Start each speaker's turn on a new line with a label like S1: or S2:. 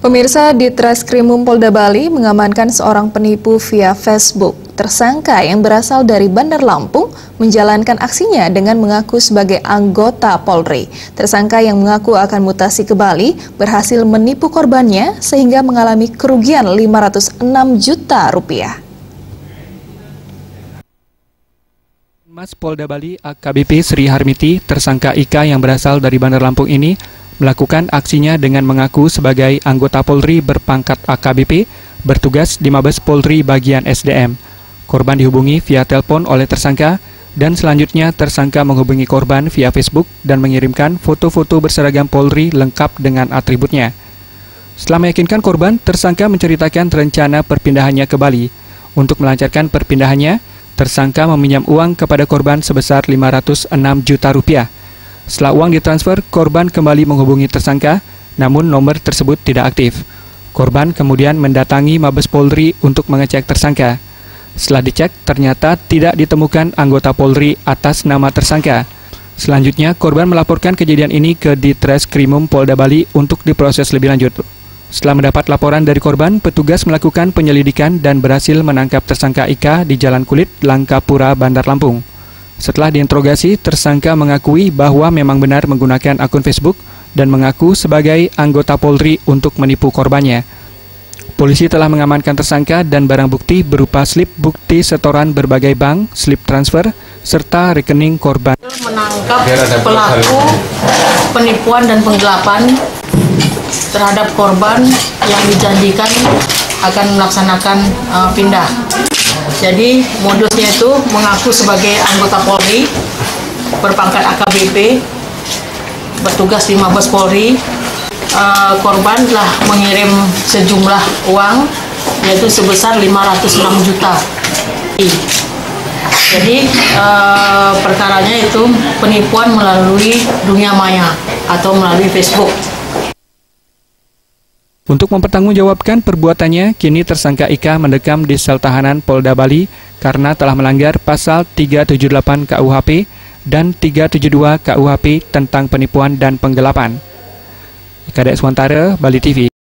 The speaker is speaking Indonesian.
S1: Pemirsa, di Treskrimum Polda Bali mengamankan seorang penipu via Facebook. Tersangka yang berasal dari Bandar Lampung menjalankan aksinya dengan mengaku sebagai anggota Polri. Tersangka yang mengaku akan mutasi ke Bali berhasil menipu korbannya sehingga mengalami kerugian 506 juta rupiah.
S2: Mas Polda Bali AKBP Sri Harmiti, tersangka Ika yang berasal dari Bandar Lampung ini melakukan aksinya dengan mengaku sebagai anggota Polri berpangkat AKBP bertugas di Mabes Polri bagian SDM. Korban dihubungi via telepon oleh tersangka dan selanjutnya tersangka menghubungi korban via Facebook dan mengirimkan foto-foto berseragam Polri lengkap dengan atributnya. Setelah meyakinkan korban, tersangka menceritakan rencana perpindahannya ke Bali. Untuk melancarkan perpindahannya, tersangka meminjam uang kepada korban sebesar 506 juta rupiah. Setelah uang ditransfer, korban kembali menghubungi tersangka, namun nomor tersebut tidak aktif. Korban kemudian mendatangi Mabes Polri untuk mengecek tersangka. Setelah dicek, ternyata tidak ditemukan anggota Polri atas nama tersangka. Selanjutnya, korban melaporkan kejadian ini ke Ditreskrimum Polda Bali untuk diproses lebih lanjut. Setelah mendapat laporan dari korban, petugas melakukan penyelidikan dan berhasil menangkap tersangka Ika di Jalan Kulit, Langkapura, Bandar Lampung. Setelah diinterogasi, tersangka mengakui bahwa memang benar menggunakan akun Facebook dan mengaku sebagai anggota Polri untuk menipu korbannya. Polisi telah mengamankan tersangka dan barang bukti berupa slip bukti setoran berbagai bank, slip transfer, serta rekening korban.
S3: Menangkap pelaku penipuan dan penggelapan terhadap korban yang dijanjikan akan melaksanakan pindah. Jadi modusnya itu mengaku sebagai anggota Polri berpangkat AKBP bertugas di Mabes Polri. Korban telah mengirim sejumlah uang yaitu sebesar 506 juta. Jadi perkaranya itu penipuan melalui dunia maya atau melalui Facebook.
S2: Untuk mempertanggungjawabkan perbuatannya, kini tersangka Ika mendekam di sel tahanan Polda Bali karena telah melanggar pasal 378 KUHP dan 372 KUHP tentang penipuan dan penggelapan. Ika Deswantara, Bali TV.